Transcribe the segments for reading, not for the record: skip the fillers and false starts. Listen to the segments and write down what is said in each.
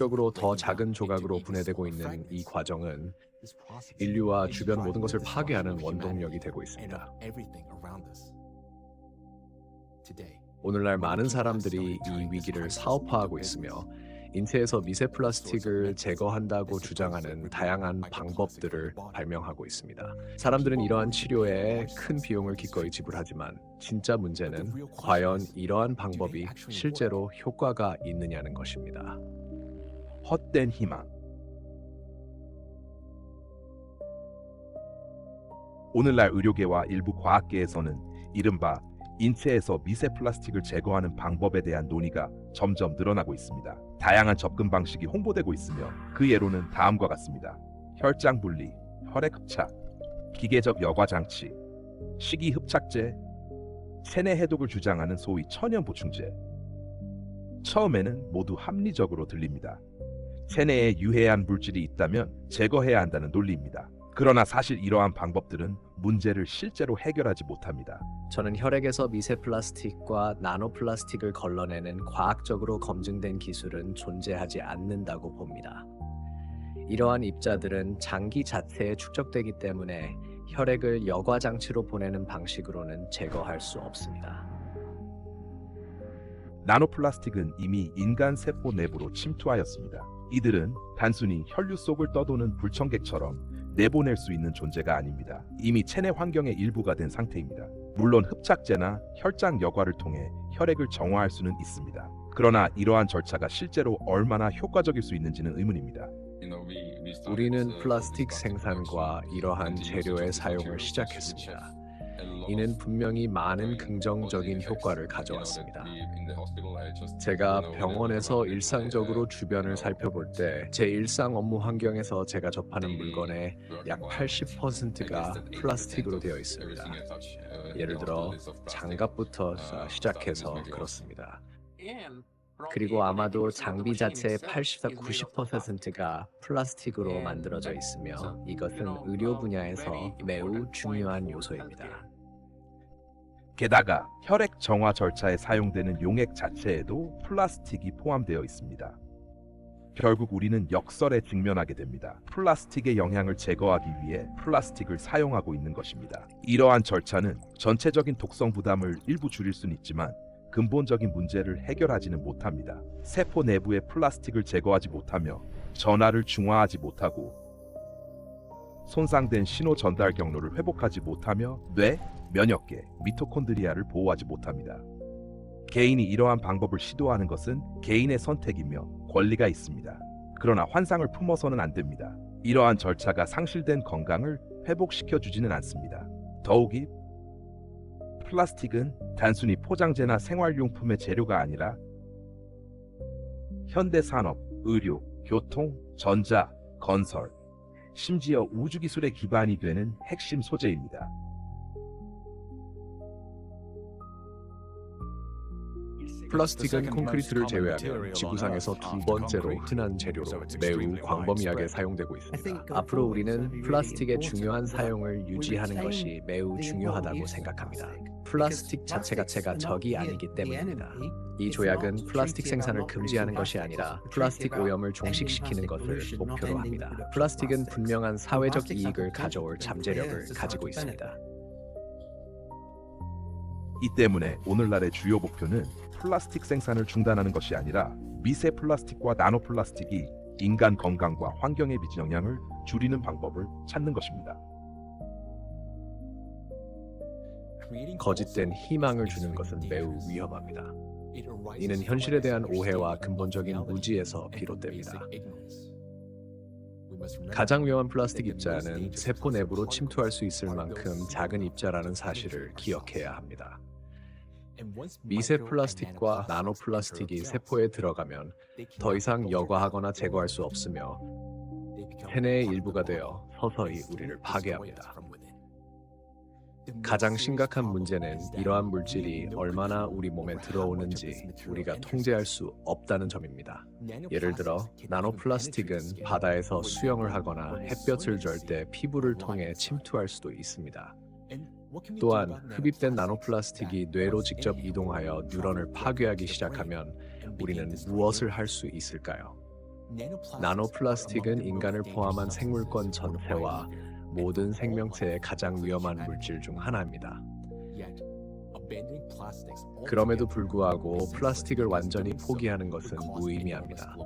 적으로 더 작은 조각으로 분해되고 있는 이 과정은 인류와 주변 모든 것을 파괴하는 원동력이 되고 있습니다. 오늘날 많은 사람들이 이 위기를 사업화하고 있으며 인체에서 미세 플라스틱을 제거한다고 주장하는 다양한 방법들을 발명하고 있습니다. 사람들은 이러한 치료에 큰 비용을 기꺼이 지불하지만 진짜 문제는 과연 이러한 방법이 실제로 효과가 있느냐는 것입니다. 헛된 희망. 오늘날 의료계와 일부 과학계에서는 이른바 인체에서 미세 플라스틱을 제거하는 방법에 대한 논의가 점점 늘어나고 있습니다. 다양한 접근 방식이 홍보되고 있으며 그 예로는 다음과 같습니다. 혈장 분리, 혈액 흡착, 기계적 여과 장치, 식이 흡착제, 체내 해독을 주장하는 소위 천연 보충제. 처음에는 모두 합리적으로 들립니다. 체내에 유해한 물질이 있다면 제거해야 한다는 논리입니다. 그러나 사실 이러한 방법들은 문제를 실제로 해결하지 못합니다. 저는 혈액에서 미세 플라스틱과 나노 플라스틱을 걸러내는 과학적으로 검증된 기술은 존재하지 않는다고 봅니다. 이러한 입자들은 장기 자체에 축적되기 때문에 혈액을 여과 장치로 보내는 방식으로는 제거할 수 없습니다. 나노플라스틱은 이미 인간 세포 내부로 침투하였습니다. 이들은 단순히 혈류 속을 떠도는 불청객처럼 내보낼 수 있는 존재가 아닙니다. 이미 체내 환경의 일부가 된 상태입니다. 물론 흡착제나 혈장 여과를 통해 혈액을 정화할 수는 있습니다. 그러나 이러한 절차가 실제로 얼마나 효과적일 수 있는지는 의문입니다. 우리는 플라스틱 생산과 이러한 재료의 사용을 시작했습니다. 이는 분명히 많은 긍정적인 효과를 가져왔습니다. 제가 병원에서 일상적으로 주변을 살펴볼 때 제 일상 업무 환경에서 제가 접하는 물건의 약 80%가 플라스틱으로 되어 있습니다. 예를 들어 장갑부터 시작해서 그렇습니다. 그리고 아마도 장비 자체의 80-90%가 플라스틱으로 만들어져 있으며 이것은 의료 분야에서 매우 중요한 요소입니다. 게다가 혈액 정화 절차에 사용되는 용액 자체에도 플라스틱이 포함되어 있습니다. 결국 우리는 역설에 직면하게 됩니다. 플라스틱의 영향을 제거하기 위해 플라스틱을 사용하고 있는 것입니다. 이러한 절차는 전체적인 독성 부담을 일부 줄일 수는 있지만 근본적인 문제를 해결하지는 못합니다. 세포 내부의 플라스틱을 제거하지 못하며 전하를 중화하지 못하고 손상된 신호 전달 경로를 회복하지 못하며 뇌, 면역계, 미토콘드리아를 보호하지 못합니다. 개인이 이러한 방법을 시도하는 것은 개인의 선택이며 권리가 있습니다. 그러나 환상을 품어서는 안 됩니다. 이러한 절차가 상실된 건강을 회복시켜주지는 않습니다. 더욱이 플라스틱은 단순히 포장재나 생활용품의 재료가 아니라 현대산업, 의료, 교통, 전자, 건설, 심지어 우주기술의 기반이 되는 핵심 소재입니다. 플라스틱은 콘크리트를 제외하면 지구상에서 두 번째로 흔한 재료로 매우 광범위하게 사용되고 있습니다. 앞으로 우리는 플라스틱의 중요한 사용을 유지하는 것이 매우 중요하다고 생각합니다. 플라스틱 자체가 적이 아니기 때문입니다. 이 조약은 플라스틱 생산을 금지하는 것이 아니라 플라스틱 오염을 종식시키는 것을 목표로 합니다. 플라스틱은 분명한 사회적 이익을 가져올 잠재력을 가지고 있습니다. 이 때문에 오늘날의 주요 목표는 플라스틱 생산을 중단하는 것이 아니라 미세 플라스틱과 나노 플라스틱이 인간 건강과 환경에 미친 영향을 줄이는 방법을 찾는 것입니다. 거짓된 희망을 주는 것은 매우 위험합니다. 이는 현실에 대한 오해와 근본적인 무지에서 비롯됩니다. 가장 위험한 플라스틱 입자는 세포 내부로 침투할 수 있을 만큼 작은 입자라는 사실을 기억해야 합니다. 미세 플라스틱과 나노 플라스틱이 세포에 들어가면 더 이상 여과하거나 제거할 수 없으며 체내의 일부가 되어 서서히 우리를 파괴합니다. 가장 심각한 문제는 이러한 물질이 얼마나 우리 몸에 들어오는지 우리가 통제할 수 없다는 점입니다. 예를 들어 나노 플라스틱은 바다에서 수영을 하거나 햇볕을 쥘 때 피부를 통해 침투할 수도 있습니다. 또한 흡입된 나노 플라스틱이 뇌로 직접 이동하여 뉴런을 파괴하기 시작하면 우리는 무엇을 할 수 있을까요? 나노플라스틱은 인간을 포함한 생물권 전체와 모든 생명체에 가장 위험한 물질 중 하나입니다. 그럼에도 불구하고 플라스틱을 완전히 포기하는 것은 무의미합니다.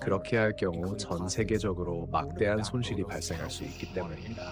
그렇게 할 경우 전 세계적으로 막대한 손실이 발생할 수 있기 때문입니다.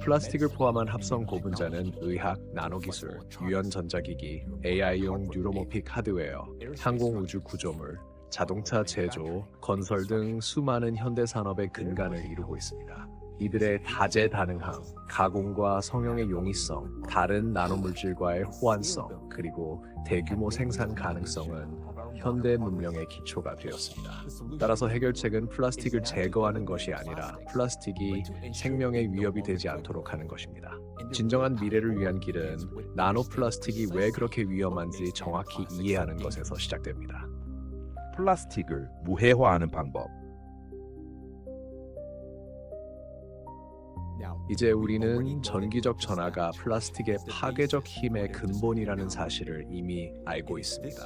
플라스틱을 포함한 합성 고분자는 의학, 나노기술, 유연 전자기기, AI용 뉴로모픽 하드웨어, 항공우주 구조물, 자동차 제조, 건설 등 수많은 현대 산업의 근간을 이루고 있습니다. 이들의 다재다능함, 가공과 성형의 용이성, 다른 나노물질과의 호환성, 그리고 대규모 생산 가능성은 현대 문명의 기초가 되었습니다. 따라서 해결책은 플라스틱을 제거하는 것이 아니라 플라스틱이 생명의 위협이 되지 않도록 하는 것입니다. 진정한 미래를 위한 길은 나노플라스틱이 왜 그렇게 위험한지 정확히 이해하는 것에서 시작됩니다. 플라스틱을 무해화하는 방법. 이제 우리는 전기적 전하가 플라스틱의 파괴적 힘의 근본이라는 사실을 이미 알고 있습니다.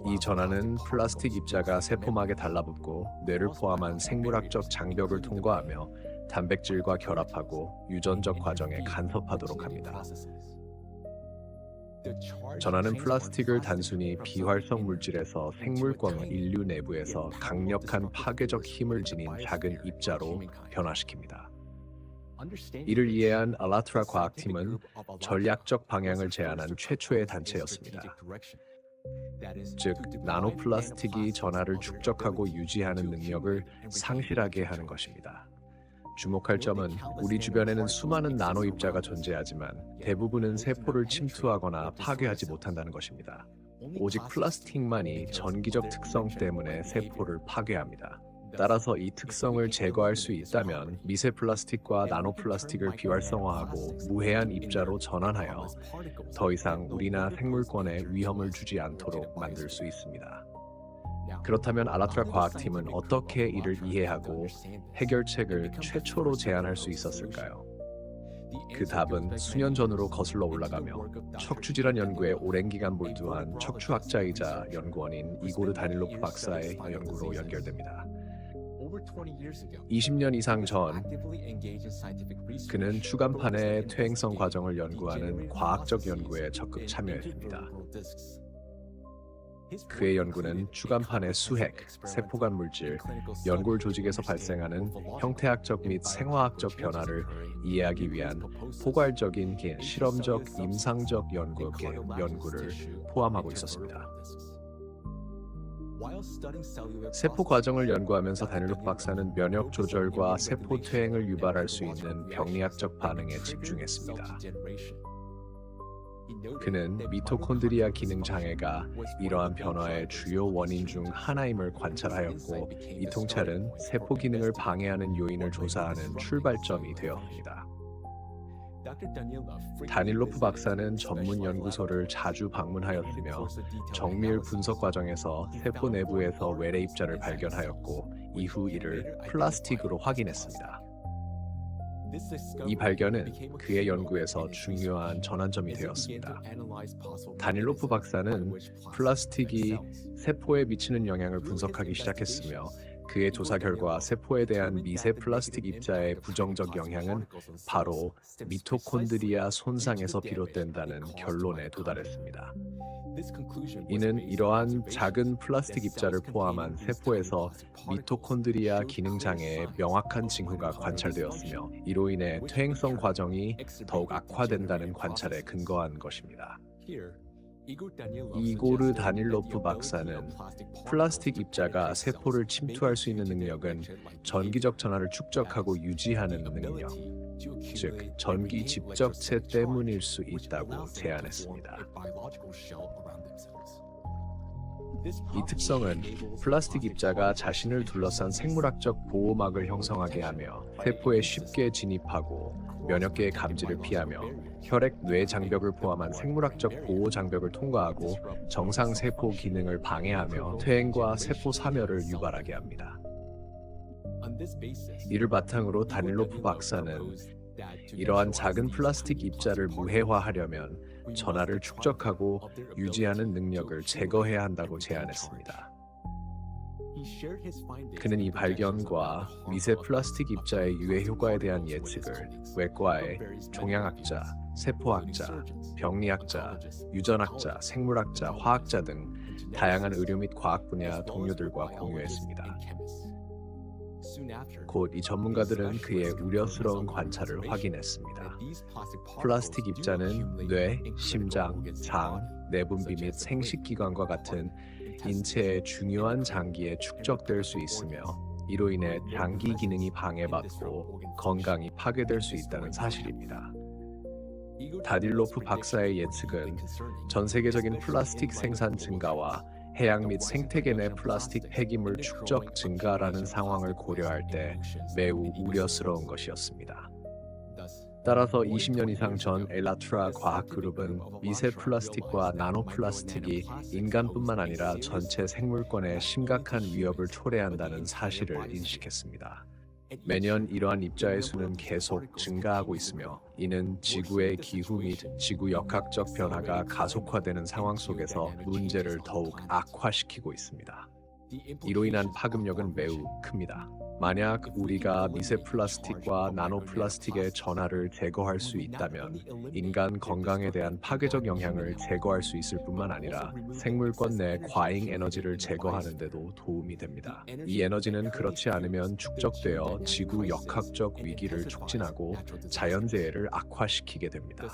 이 전하는 플라스틱 입자가 세포막에 달라붙고 뇌를 포함한 생물학적 장벽을 통과하며 단백질과 결합하고 유전적 과정에 간섭하도록 합니다. 전하는 플라스틱을 단순히 비활성 물질에서 생물권 인류 내부에서 강력한 파괴적 힘을 지닌 작은 입자로 변화시킵니다. 이를 이해한 알라트라 과학팀은 전략적 방향을 제안한 최초의 단체였습니다. 즉, 나노플라스틱이 전하를 축적하고 유지하는 능력을 상실하게 하는 것입니다. 주목할 점은 우리 주변에는 수많은 나노 입자가 존재하지만 대부분은 세포를 침투하거나 파괴하지 못한다는 것입니다. 오직 플라스틱만이 전기적 특성 때문에 세포를 파괴합니다. 따라서 이 특성을 제거할 수 있다면 미세 플라스틱과 나노플라스틱을 비활성화하고 무해한 입자로 전환하여 더 이상 우리나 생물권에 위험을 주지 않도록 만들 수 있습니다. 그렇다면 알라트라 과학팀은 어떻게 이를 이해하고 해결책을 최초로 제안할 수 있었을까요? 그 답은 수년 전으로 거슬러 올라가며 척추질환 연구에 오랜 기간 몰두한 척추학자이자 연구원인 이고르 다닐로프 박사의 연구로 연결됩니다. 20년 이상 전, 그는 추간판의 퇴행성 과정을 연구하는 과학적 연구에 적극 참여했습니다. 그의 연구는 추간판의 수핵, 세포간 물질, 연골 조직에서 발생하는 형태학적 및 생화학적 변화를 이해하기 위한 포괄적인 실험적 임상적 연구를 포함하고 있었습니다. 세포 과정을 연구하면서 다닐로프 박사는 면역 조절과 세포 퇴행을 유발할 수 있는 병리학적 반응에 집중했습니다. 그는 미토콘드리아 기능 장애가 이러한 변화의 주요 원인 중 하나임을 관찰하였고, 이 통찰은 세포 기능을 방해하는 요인을 조사하는 출발점이 되었습니다. 다닐로프 박사는 전문 연구소를 자주 방문하였으며 정밀 분석 과정에서 세포 내부에서 외래 입자를 발견하였고, 이후 이를 플라스틱으로 확인했습니다. 이 발견은 그의 연구에서 중요한 전환점이 되었습니다. 다닐로프 박사는 플라스틱이 세포에 미치는 영향을 분석하기 시작했으며, 그의 조사 결과 세포에 대한 미세 플라스틱 입자의 부정적 영향은 바로 미토콘드리아 손상에서 비롯된다는 결론에 도달했습니다. 이는 이러한 작은 플라스틱 입자를 포함한 세포에서 미토콘드리아 기능 장애의 명확한 징후가 관찰되었으며, 이로 인해 퇴행성 과정이 더욱 악화된다는 관찰에 근거한 것입니다. 이고르 다닐로프 박사는 플라스틱 입자가 세포를 침투할 수 있는 능력은 전기적 전하를 축적하고 유지하는 능력, 즉 전기 집적체 때문일 수 있다고 제안했습니다. 이 특성은 플라스틱 입자가 자신을 둘러싼 생물학적 보호막을 형성하게 하며 세포에 쉽게 진입하고 면역계의 감지를 피하며 혈액 뇌 장벽을 포함한 생물학적 보호 장벽을 통과하고 정상 세포 기능을 방해하며 퇴행과 세포 사멸을 유발하게 합니다. 이를 바탕으로 다닐로프 박사는 이러한 작은 플라스틱 입자를 무해화하려면 전하를 축적하고 유지하는 능력을 제거해야 한다고 제안했습니다. 그는 이 발견과 미세 플라스틱 입자의 유해 효과에 대한 예측을 외과의 종양학자, 세포학자, 병리학자, 유전학자, 생물학자, 화학자 등 다양한 의료 및 과학 분야 동료들과 공유했습니다. 곧 이 전문가들은 그의 우려스러운 관찰을 확인했습니다. 플라스틱 입자는 뇌, 심장, 장, 내분비 및 생식기관과 같은 인체의 중요한 장기에 축적될 수 있으며 이로 인해 장기 기능이 방해받고 건강이 파괴될 수 있다는 사실입니다. 다딜로프 박사의 예측은 전 세계적인 플라스틱 생산 증가와 해양 및 생태계 내 플라스틱 폐기물 축적 증가라는 상황을 고려할 때 매우 우려스러운 것이었습니다. 따라서 20년 이상 전 알라트라 과학그룹은 미세 플라스틱과 나노 플라스틱이 인간뿐만 아니라 전체 생물권에 심각한 위협을 초래한다는 사실을 인식했습니다. 매년 이러한 입자의 수는 계속 증가하고 있으며 이는 지구의 기후 및 지구 역학적 변화가 가속화되는 상황 속에서 문제를 더욱 악화시키고 있습니다. 이로 인한 파급력은 매우 큽니다. 만약 우리가 미세 플라스틱과 나노 플라스틱의 전하를 제거할 수 있다면 인간 건강에 대한 파괴적 영향을 제거할 수 있을 뿐만 아니라 생물권 내 과잉 에너지를 제거하는 데도 도움이 됩니다. 이 에너지는 그렇지 않으면 축적되어 지구 역학적 위기를 촉진하고 자연재해를 악화시키게 됩니다.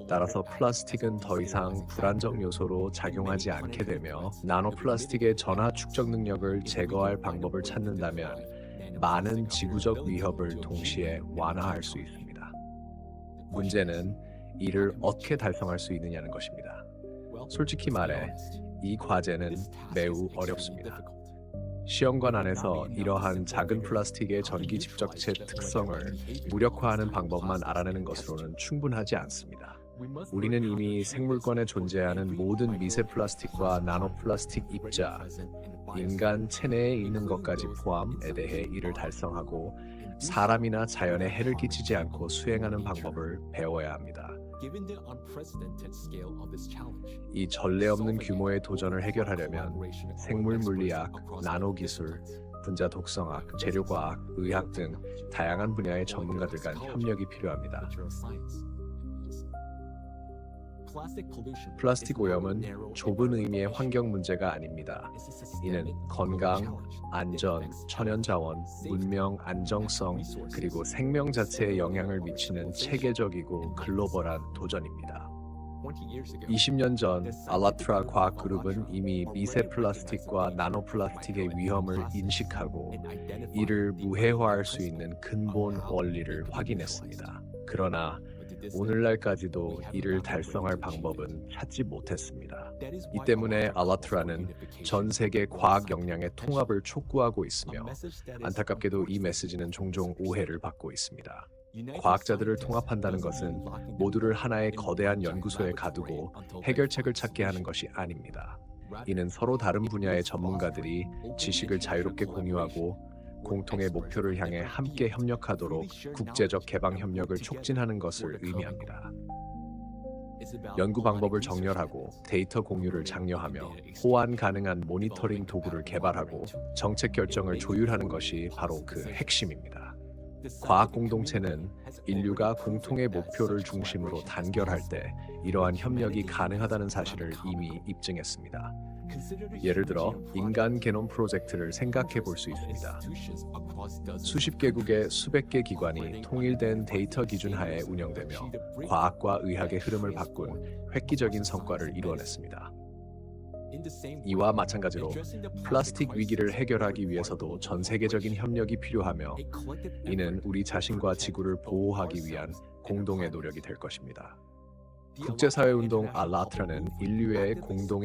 따라서 플라스틱은 더 이상 불안정 요소로 작용하지 않게 되며 나노 플라스틱의 전하 축적 능력을 제거할 방법을 찾는다면 많은 지구적 위협을 동시에 완화할 수 있습니다. 문제는 이를 어떻게 달성할 수 있느냐는 것입니다. 솔직히 말해 이 과제는 매우 어렵습니다. 시험관 안에서 이러한 작은 플라스틱의 전기 집적체 특성을 무력화하는 방법만 알아내는 것으로는 충분하지 않습니다. 우리는 이미 생물권에 존재하는 모든 미세 플라스틱과 나노 플라스틱 입자, 인간 체내에 있는 것까지 포함에 대해 이를 달성하고 사람이나 자연에 해를 끼치지 않고 수행하는 방법을 배워야 합니다. 이 전례 없는 규모의 도전을 해결하려면 생물 물리학, 나노 기술, 분자 독성학, 재료과학, 의학 등 다양한 분야의 전문가들 간 협력이 필요합니다. 플라스틱 오염은 좁은 의미의 환경 문제가 아닙니다. 이는 건강, 안전, 천연자원, 문명, 안정성, 그리고 생명 자체에 영향을 미치는 체계적이고 글로벌한 도전입니다. 20년 전 알라트라 과학그룹은 이미 미세 플라스틱과 나노 플라스틱의 위험을 인식하고 이를 무해화할 수 있는 근본 원리를 확인했습니다. 그러나 오늘날까지도 이를 달성할 방법은 찾지 못했습니다. 이 때문에 알라트라는 전 세계 과학 역량의 통합을 촉구하고 있으며 안타깝게도 이 메시지는 종종 오해를 받고 있습니다. 과학자들을 통합한다는 것은 모두를 하나의 거대한 연구소에 가두고 해결책을 찾게 하는 것이 아닙니다. 이는 서로 다른 분야의 전문가들이 지식을 자유롭게 공유하고 공통의 목표를 향해 함께 협력하도록 국제적 개방 협력을 촉진하는 것을 의미합니다. 연구 방법을 정렬하고 데이터 공유를 장려하며 호환 가능한 모니터링 도구를 개발하고 정책 결정을 조율하는 것이 바로 그 핵심입니다. 과학 공동체는 인류가 공통의 목표를 중심으로 단결할 때 이러한 협력이 가능하다는 사실을 이미 입증했습니다. 예를 들어 인간 게놈 프로젝트를 생각해 볼 수 있습니다. 수십 개국의 수백 개 기관이 통일된 데이터 기준 하에 운영되며 과학과 의학의 흐름을 바꾼 획기적인 성과를 이루어냈습니다. 이와 마찬가지로 플라스틱 위기를 해결하기 위해서도 전 세계적인 협력이 필요하며 이는 우리 자신과 지구를 보호하기 위한 공동의 노력이 될 것입니다. 국제사회운동 알라트라는 인류의 공동